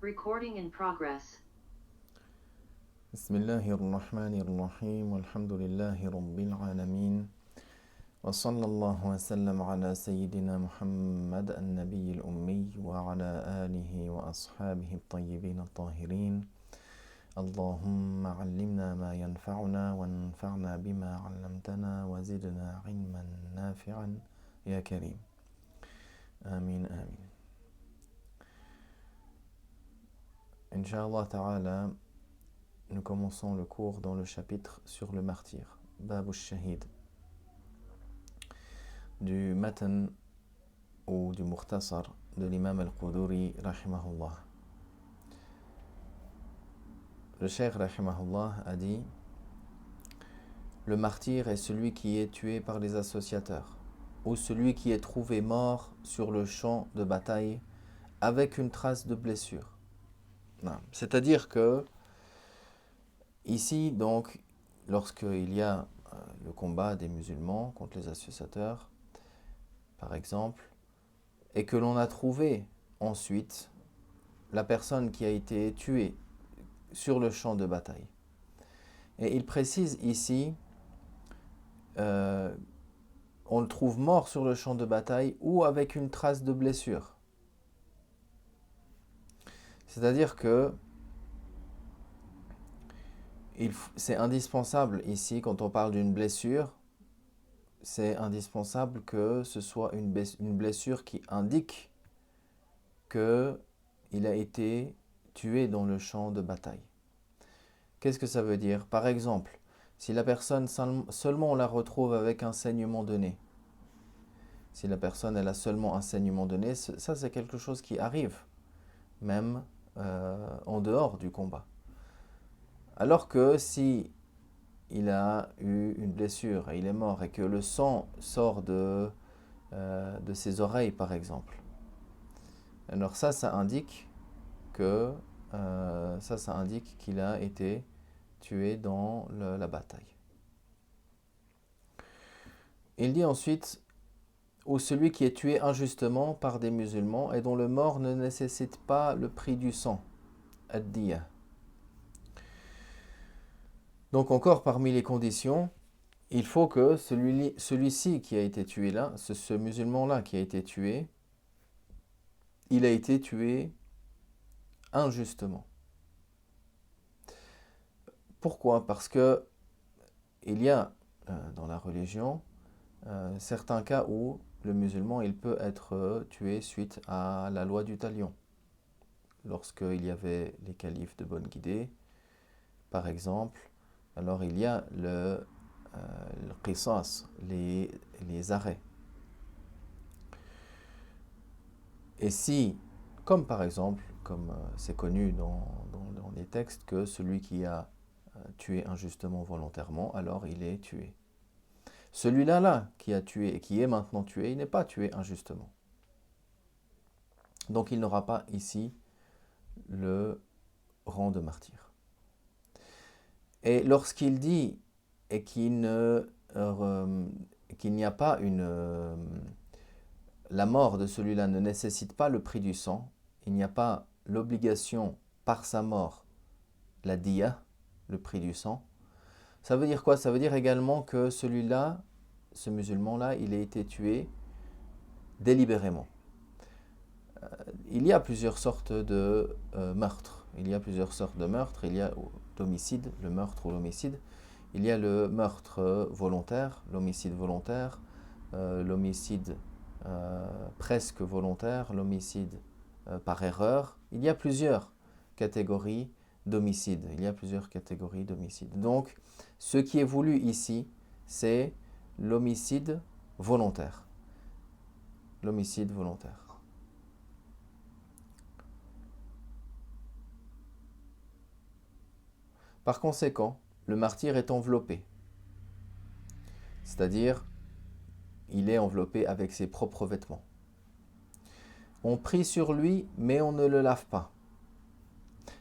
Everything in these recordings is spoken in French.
Recording in progress. بسم الله الرحمن الرحيم والحمد لله رب العالمين وصلى الله وسلم على سيدنا محمد النبي الأمي وعلى آله وأصحابه الطيبين الطاهرين اللهم علمنا ما ينفعنا وانفعنا بما علمتنا وزدنا علما نافعا يا كريم آمين آمين. Inch'Allah ta'ala, nous commençons le cours dans le chapitre sur le martyr, Bab al-Shahid, du Matan ou du Mukhtasar de l'imam al-Quduri, rahimahullah. Le cheikh, rahimahullah, a dit: le martyr est celui qui est tué par les associateurs, ou celui qui est trouvé mort sur le champ de bataille avec une trace de blessure. C'est-à-dire que ici, donc, lorsqu'il y a le combat des musulmans contre les associateurs, par exemple, et que l'on a trouvé ensuite la personne qui a été tuée sur le champ de bataille. Et il précise ici, on le trouve mort sur le champ de bataille ou avec une trace de blessure. C'est-à-dire que c'est indispensable ici, quand on parle d'une blessure, c'est indispensable que ce soit une blessure qui indique qu'il a été tué dans le champ de bataille. Qu'est-ce que ça veut dire? Par exemple, si la personne seulement on la retrouve avec un saignement de nez, si la personne elle a seulement un saignement de nez, ça c'est quelque chose qui arrive, même en dehors du combat. Alors que si il a eu une blessure et il est mort et que le sang sort de ses oreilles par exemple, alors ça indique que ça indique qu'il a été tué dans la bataille. Il dit ensuite: ou celui qui est tué injustement par des musulmans et dont le mort ne nécessite pas le prix du sang, ad-diya. Donc encore parmi les conditions, il faut que celui-ci qui a été tué là, ce musulman-là qui a été tué, il a été tué injustement. Pourquoi? Parce que il y a dans la religion certains cas où le musulman il peut être tué suite à la loi du talion. Lorsqu'il y avait les califes de bonne guidée, par exemple, alors il y a le qisas, les arrêts. Et si, comme par exemple, comme c'est connu dans les textes, que celui qui a tué injustement volontairement, alors il est tué. Celui-là qui a tué et qui est maintenant tué, il n'est pas tué injustement. Donc il n'aura pas ici le rang de martyr. Et lorsqu'il dit et qu'il n'y a pas la mort de celui-là ne nécessite pas le prix du sang, il n'y a pas l'obligation par sa mort, la diya, le prix du sang. Ça veut dire quoi? Ça veut dire également que celui-là, ce musulman-là, il a été tué délibérément. Il y a plusieurs sortes de meurtres. Il y a plusieurs sortes de meurtres. Il y a l'homicide, le meurtre ou l'homicide. Il y a le meurtre volontaire, l'homicide volontaire, l'homicide presque volontaire, l'homicide par erreur. Il y a plusieurs catégories d'homicide. Donc, ce qui est voulu ici, c'est l'homicide volontaire. L'homicide volontaire. Par conséquent, le martyr est enveloppé. C'est-à-dire, il est enveloppé avec ses propres vêtements. On prie sur lui, mais on ne le lave pas.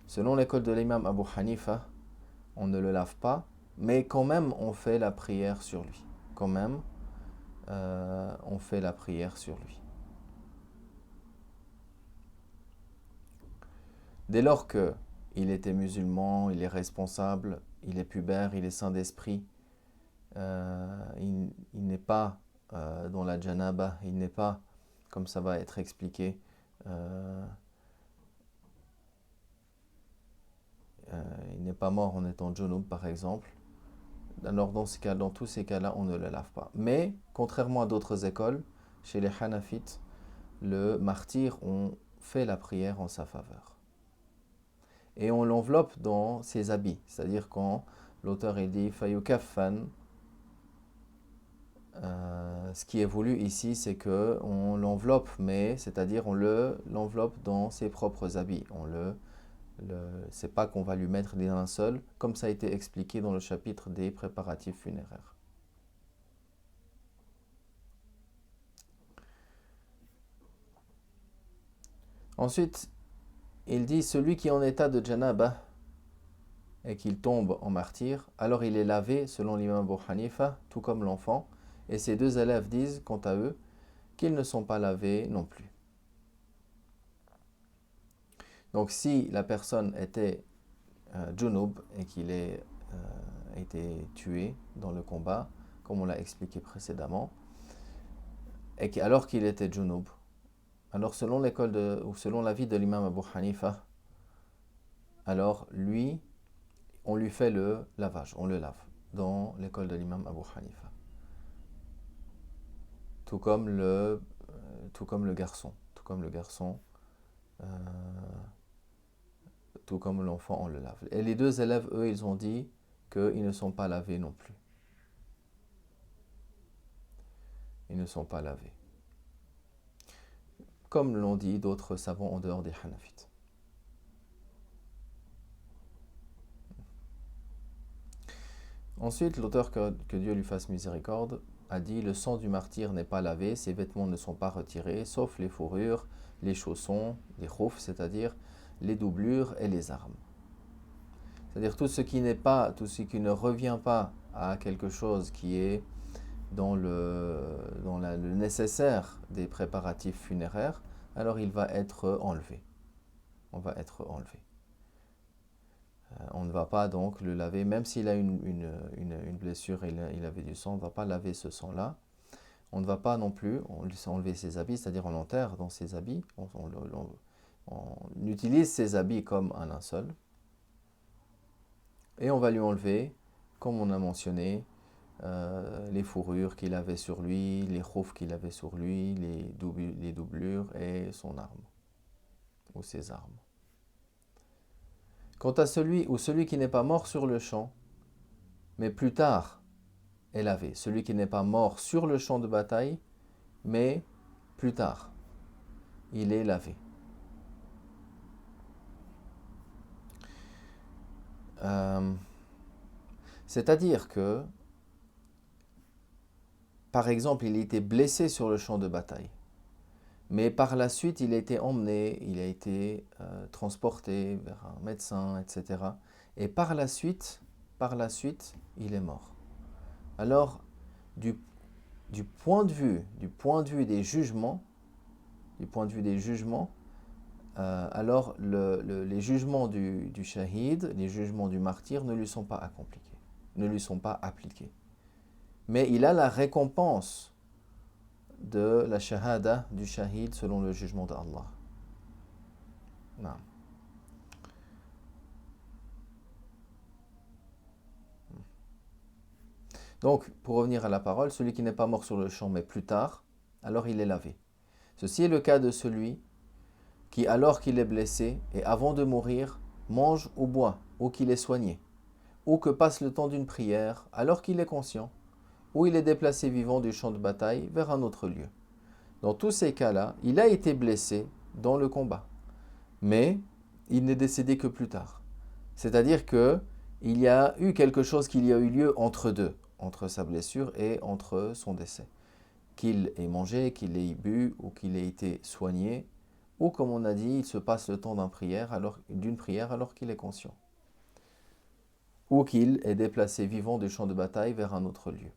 Selon l'école de l'imam Abu Hanifa, on ne le lave pas, mais quand même on fait la prière sur lui. On fait la prière sur lui. Dès lors que il était musulman, il est responsable, il est pubère, il est saint d'esprit, il n'est pas dans la janaba, il n'est pas, comme ça va être expliqué, il n'est pas mort en étant junub par exemple. Alors dans tous ces cas-là, on ne le lave pas. Mais, contrairement à d'autres écoles, chez les Hanafites, le martyr, on fait la prière en sa faveur. Et on l'enveloppe dans ses habits. C'est-à-dire quand l'auteur il dit Fayukaffan, ce qui est voulu ici, c'est que on l'enveloppe, mais c'est-à-dire on l'enveloppe dans ses propres habits. C'est pas qu'on va lui mettre des linceuls, comme ça a été expliqué dans le chapitre des préparatifs funéraires. Ensuite, il dit celui qui est en état de janaba et qu'il tombe en martyr, alors il est lavé selon l'imam Abu Hanifa, tout comme l'enfant, et ses deux élèves disent, quant à eux, qu'ils ne sont pas lavés non plus. Donc si la personne était junub et qu'il a été tué dans le combat, comme on l'a expliqué précédemment, et alors qu'il était junub, alors selon l'avis de l'imam Abu Hanifa, alors lui, on lui fait le lavage, on le lave, dans l'école de l'imam Abu Hanifa. Tout comme le garçon, tout comme l'enfant, on le lave. Et les deux élèves, eux, ils ont dit qu'ils ne sont pas lavés non plus. Ils ne sont pas lavés. Comme l'ont dit d'autres savants en dehors des Hanafites. Ensuite, l'auteur, que Dieu lui fasse miséricorde, a dit « Le sang du martyr n'est pas lavé, ses vêtements ne sont pas retirés, sauf les fourrures, les chaussons, les khoufs, c'est-à-dire les doublures et les armes. » C'est-à-dire tout ce qui ne revient pas à quelque chose qui est dans le nécessaire des préparatifs funéraires, alors il va être enlevé. On va être enlevé. On ne va pas donc le laver, même s'il a une blessure et il avait du sang, on ne va pas laver ce sang-là. On ne va pas non plus enlever ses habits, c'est-à-dire on l'enterre dans ses habits. On utilise ses habits comme un linceul. Et on va lui enlever, comme on a mentionné, les fourrures qu'il avait sur lui, les khoufs qu'il avait sur lui, les doublures et son arme, ou ses armes. Quant à celui qui n'est pas mort sur le champ, mais plus tard est lavé. Celui qui n'est pas mort sur le champ de bataille, mais plus tard, il est lavé. C'est-à-dire que, par exemple, il a été blessé sur le champ de bataille, mais par la suite, il a été emmené, il a été transporté vers un médecin, etc. Et par la suite, il est mort. Alors, du point de vue des jugements, alors les jugements du shahid, les jugements du martyr ne lui sont pas appliqués. Mais il a la récompense de la shahada du shahid selon le jugement d'Allah. Non. Donc, pour revenir à la parole, celui qui n'est pas mort sur le champ, mais plus tard, alors il est lavé. Ceci est le cas de celui qui, alors qu'il est blessé et avant de mourir, mange ou boit, ou qu'il est soigné, ou que passe le temps d'une prière, alors qu'il est conscient, ou il est déplacé vivant du champ de bataille vers un autre lieu. Dans tous ces cas-là, il a été blessé dans le combat, mais il n'est décédé que plus tard. C'est-à-dire que il y a eu quelque chose qui a eu lieu entre sa blessure et entre son décès. Qu'il ait mangé, qu'il ait bu, ou qu'il ait été soigné, ou comme on a dit, il se passe le temps d'une prière alors qu'il est conscient. Ou qu'il est déplacé vivant du champ de bataille vers un autre lieu.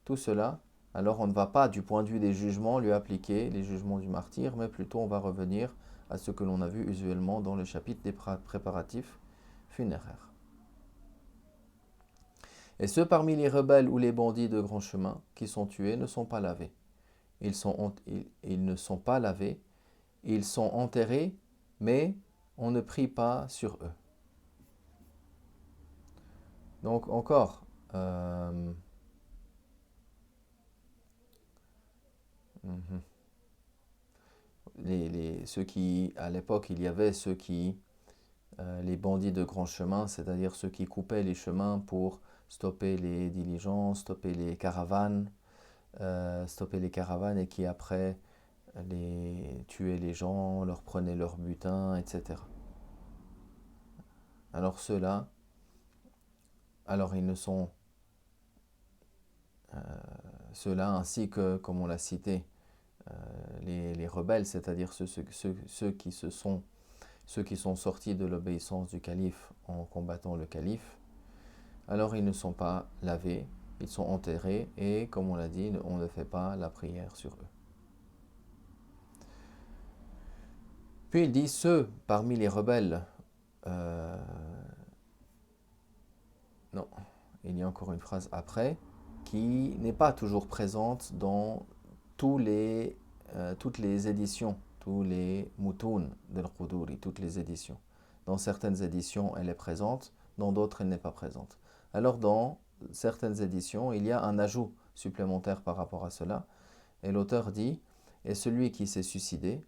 Tout cela, alors on ne va pas, du point de vue des jugements, lui appliquer les jugements du martyr, mais plutôt on va revenir à ce que l'on a vu usuellement dans le chapitre des préparatifs funéraires. Et ceux parmi les rebelles ou les bandits de grand chemin qui sont tués ne sont pas lavés. Ils ne sont pas lavés, ils sont enterrés, mais on ne prie pas sur eux. Donc encore, ceux qui, à l'époque, il y avait ceux qui, les bandits de grand chemin, c'est-à-dire ceux qui coupaient les chemins pour stopper les diligences, stopper les caravanes et qui après tuaient les gens, leur prenaient leur butin, etc. Alors ceux-là, ils ne sont ceux-là ainsi que, comme on l'a cité, les rebelles, c'est-à-dire ceux qui sont sortis de l'obéissance du calife en combattant le calife, alors ils ne sont pas lavés, ils sont enterrés et, comme on l'a dit, on ne fait pas la prière sur eux. Puis il dit ceux parmi les rebelles, non, il y a encore une phrase après, qui n'est pas toujours présente dans toutes les éditions, tous les moutoun de l'Quduri, toutes les éditions. Dans certaines éditions, elle est présente, dans d'autres, elle n'est pas présente. Alors, dans certaines éditions, il y a un ajout supplémentaire par rapport à cela. Et l'auteur dit, et celui qui s'est suicidé,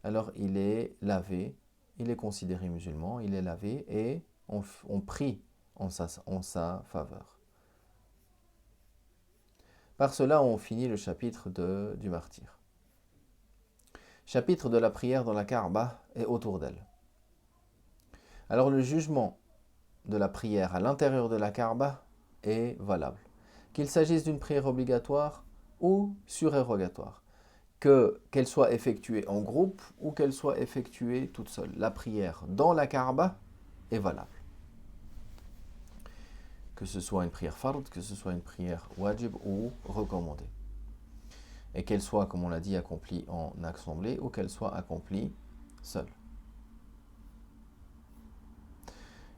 alors il est lavé, il est considéré musulman, il est lavé et on prie en sa faveur. Par cela, on finit le chapitre du martyr. Chapitre de la prière dans la Kaaba et autour d'elle. Alors le jugement de la prière à l'intérieur de la Kaaba est valable. Qu'il s'agisse d'une prière obligatoire ou surérogatoire. Qu'elle soit effectuée en groupe ou qu'elle soit effectuée toute seule. La prière dans la Kaaba est valable. Que ce soit une prière fard, que ce soit une prière wajib ou recommandée. Et qu'elle soit, comme on l'a dit, accomplie en assemblée ou qu'elle soit accomplie seule.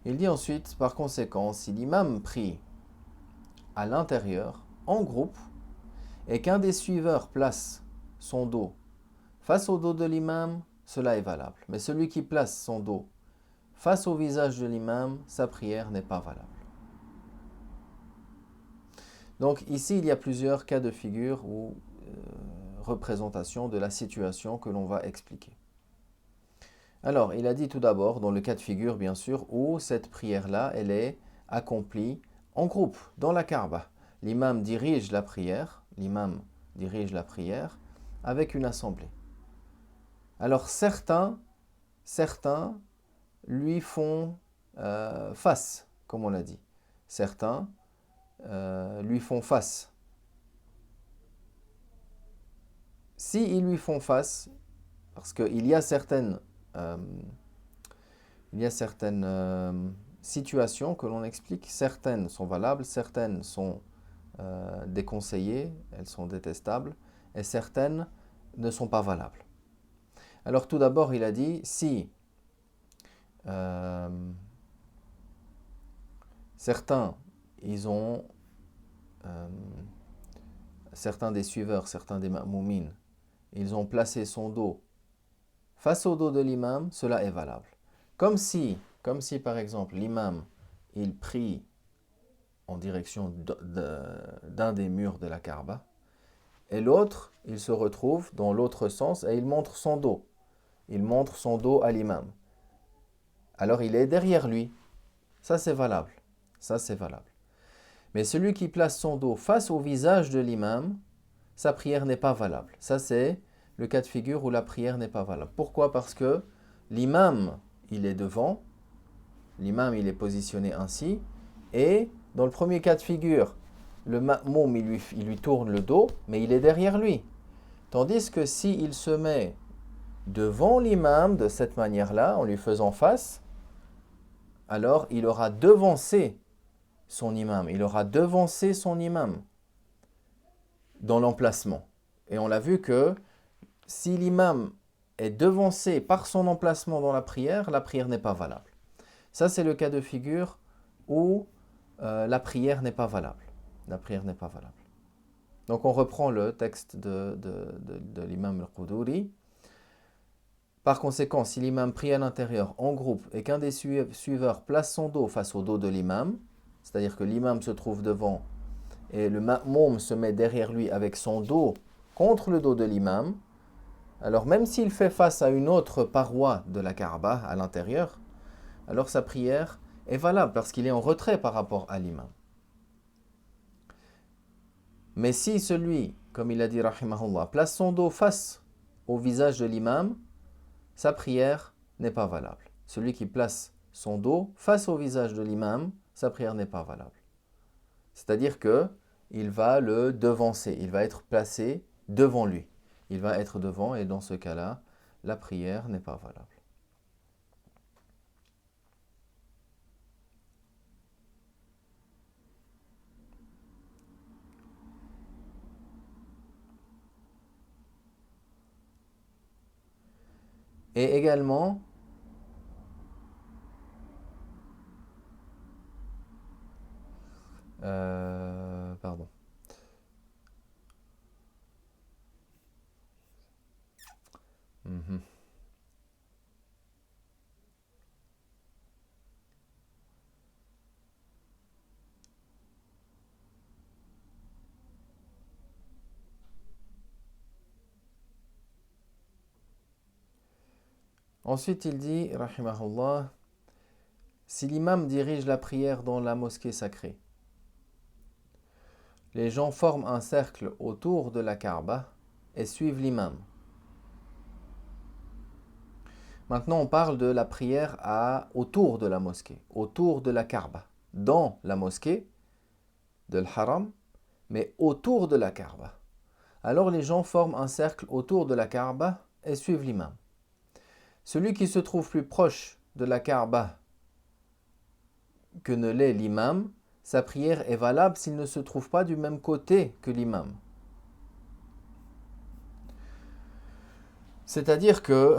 Il dit ensuite, par conséquent, si l'imam prie à l'intérieur, en groupe, et qu'un des suiveurs place son dos face au dos de l'imam, cela est valable. Mais celui qui place son dos face au visage de l'imam, sa prière n'est pas valable. Donc ici, il y a plusieurs cas de figure ou représentations de la situation que l'on va expliquer. Alors, il a dit tout d'abord, dans le cas de figure, bien sûr, où cette prière-là, elle est accomplie en groupe, dans la Kaaba. L'imam dirige la prière avec une assemblée. Alors, certains lui font face, comme on l'a dit. Certains lui font face. S'ils lui font face, parce qu'il y a certaines situations que l'on explique, certaines sont valables, certaines sont déconseillées, elles sont détestables, et certaines ne sont pas valables. Alors tout d'abord, il a dit, si certains des suiveurs, certains des ma'moumines, ils ont placé son dos face au dos de l'imam, cela est valable. Comme si par exemple, l'imam, il prie en direction d'un des murs de la Kaaba, et l'autre, il se retrouve dans l'autre sens et il montre son dos. Il montre son dos à l'imam. Alors il est derrière lui. Ça c'est valable. Mais celui qui place son dos face au visage de l'imam, sa prière n'est pas valable. Ça c'est le cas de figure où la prière n'est pas valable. Pourquoi? Parce que l'imam, il est devant, l'imam, il est positionné ainsi, et dans le premier cas de figure, le ma'moum, il lui tourne le dos, mais il est derrière lui. Tandis que s'il se met devant l'imam de cette manière-là, en lui faisant face, alors il aura devancé son imam. Dans l'emplacement. Et on l'a vu que si l'imam est devancé par son emplacement dans la prière n'est pas valable. Ça, c'est le cas de figure où la prière n'est pas valable. La prière n'est pas valable. Donc, on reprend le texte de l'imam al-Quduri. Par conséquent, si l'imam prie à l'intérieur en groupe et qu'un des suiveurs place son dos face au dos de l'imam, c'est-à-dire que l'imam se trouve devant et le ma'moum se met derrière lui avec son dos contre le dos de l'imam, alors même s'il fait face à une autre paroi de la Kaaba à l'intérieur, alors sa prière est valable parce qu'il est en retrait par rapport à l'imam. Mais si celui, comme il a dit rahimahullah, place son dos face au visage de l'imam, sa prière n'est pas valable. Celui qui place son dos face au visage de l'imam, sa prière n'est pas valable. C'est-à-dire que il va le devancer, il va être placé devant lui. Il va être devant et dans ce cas-là, la prière n'est pas valable. Et également, pardon. Mhm. Ensuite, il dit, rahimahullah, si l'imam dirige la prière dans la mosquée sacrée, les gens forment un cercle autour de la Kaaba et suivent l'imam. Maintenant, on parle de la prière autour de la mosquée, autour de la Kaaba, dans la mosquée de l'Haram, mais autour de la Kaaba. Alors les gens forment un cercle autour de la Kaaba et suivent l'imam. Celui qui se trouve plus proche de la Kaaba que ne l'est l'imam, sa prière est valable s'il ne se trouve pas du même côté que l'imam. C'est-à-dire que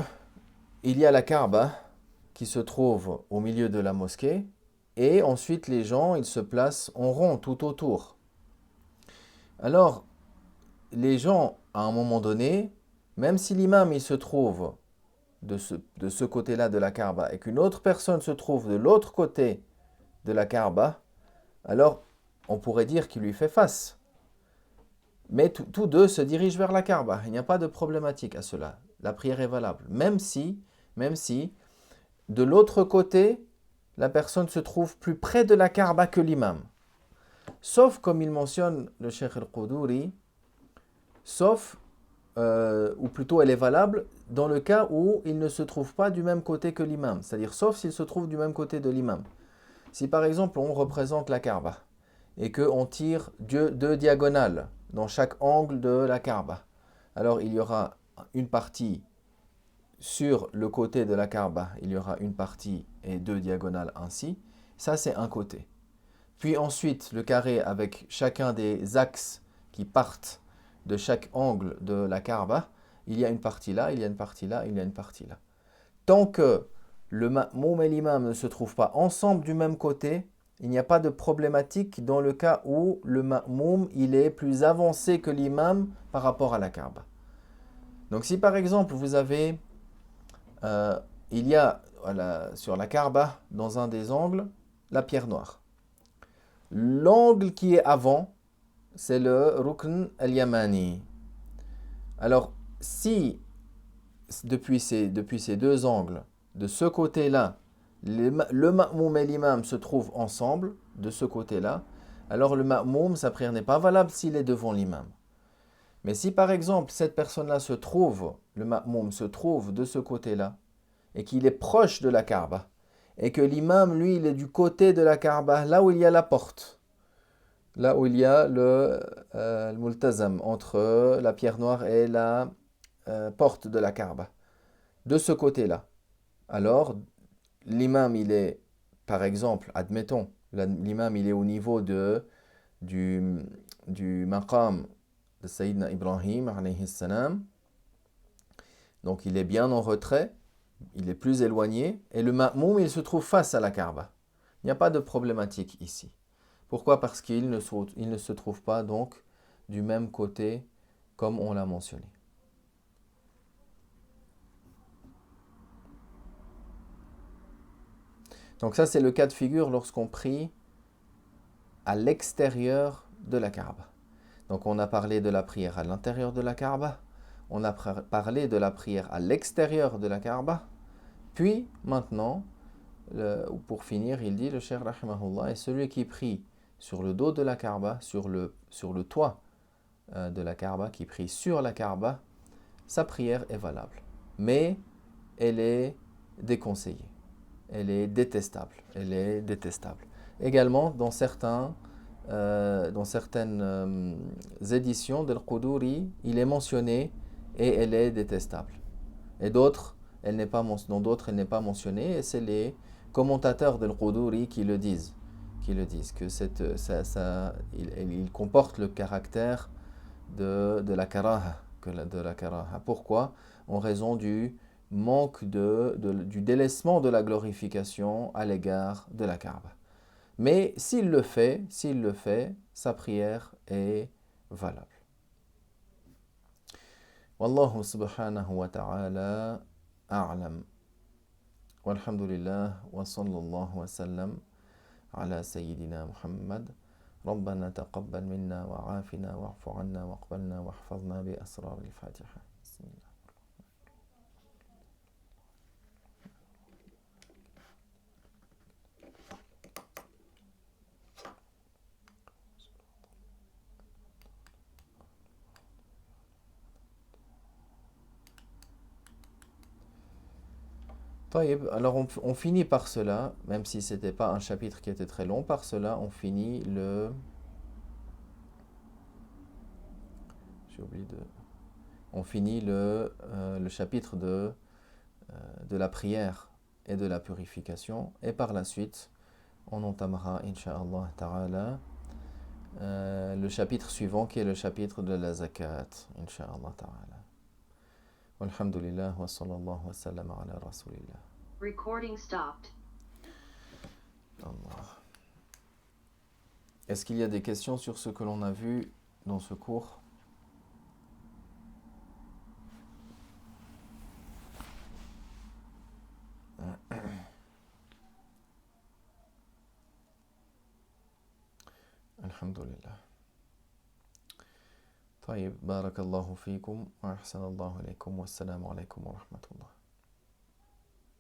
il y a la Kaaba qui se trouve au milieu de la mosquée et ensuite les gens ils se placent en rond tout autour. Alors les gens à un moment donné, même si l'imam il se trouve de ce côté-là de la Kaaba et qu'une autre personne se trouve de l'autre côté de la Kaaba, alors on pourrait dire qu'il lui fait face. Mais tous deux se dirigent vers la Kaaba. Il n'y a pas de problématique à cela. La prière est valable. Même si de l'autre côté, la personne se trouve plus près de la Kaaba que l'imam. Sauf, comme il mentionne le Cheikh al-Quduri, sauf, ou plutôt elle est valable, dans le cas où il ne se trouve pas du même côté que l'imam. C'est-à-dire, sauf s'il se trouve du même côté de l'imam. Si par exemple on représente la Kaaba et qu'on tire deux diagonales dans chaque angle de la Kaaba, alors il y aura une partie sur le côté de la Kaaba, il y aura une partie et deux diagonales ainsi. Ça c'est un côté. Puis ensuite le carré avec chacun des axes qui partent de chaque angle de la Kaaba, il y a une partie là, il y a une partie là, il y a une partie là. Tant que le ma'moum et l'imam ne se trouvent pas ensemble du même côté, il n'y a pas de problématique dans le cas où le ma'moum il est plus avancé que l'imam par rapport à la Kaaba. Donc si par exemple vous avez, il y a sur la Kaaba, dans un des angles, la pierre noire. L'angle qui est avant, c'est le Rukn al-Yamani. Alors si depuis ces deux angles, de ce côté-là, le ma'moum et l'imam se trouvent ensemble, de ce côté-là, alors le ma'moum, sa prière n'est pas valable s'il est devant l'imam. Mais si par exemple cette personne-là se trouve, le ma'moum se trouve de ce côté-là, et qu'il est proche de la Kaaba, et que l'imam, lui, il est du côté de la Kaaba, là où il y a la porte, là où il y a le multazam, entre la pierre noire et la porte de la Kaaba, de ce côté-là. Alors, l'imam, il est, par exemple, admettons, l'imam, il est au niveau du maqam de Sayyidina Ibrahim, alayhi salam. Donc il est bien en retrait, il est plus éloigné, et le ma'moum, il se trouve face à la Kaaba. Il n'y a pas de problématique ici. Pourquoi? Parce qu'il ne se trouve pas donc du même côté comme on l'a mentionné. Donc ça, c'est le cas de figure lorsqu'on prie à l'extérieur de la Kaaba. Donc on a parlé de la prière à l'intérieur de la Kaaba, on a parlé de la prière à l'extérieur de la Kaaba, puis maintenant, pour finir, il dit, le Cheikh rahimahullah, est celui qui prie sur le dos de la Kaaba, sur le toit de la Kaaba, qui prie sur la Kaaba, sa prière est valable. Mais elle est déconseillée. Elle est détestable. Elle est détestable. Également, dans certaines éditions de l'Quduri, il est mentionné et elle est détestable. Et d'autres, dans d'autres, elle n'est pas mentionnée, et c'est les commentateurs de l'Quduri qui le disent. Que il comporte le caractère de la karaha. Pourquoi? En raison du manque du délaissement de la glorification à l'égard de la Kaaba. Mais s'il le fait, sa prière est valable. Wallahu subhanahu wa ta'ala a'lam. Walhamdulillah wa sallallahu wa sallam ala sayyidina Muhammad. ربنا تقبل منا وعافنا واعف عنا واقبلنا واحفظنا بأسرار الفاتحة. بسم الله. Alors on finit par cela, même si ce n'était pas un chapitre qui était très long, par cela on finit le chapitre de la prière et de la purification, et par la suite on entamera incha'Allah ta'ala le chapitre suivant qui est le chapitre de la zakat, incha'Allah ta'ala. Walhamdulillah wa sallallahu wa sallam ala rasulillah. Recording stopped. Allah. Est-ce qu'il y a des questions sur ce que l'on a vu dans ce cours? Alhamdulillah. طيب بارك الله فيكم وأحسن الله إليكم والسلام عليكم ورحمة الله.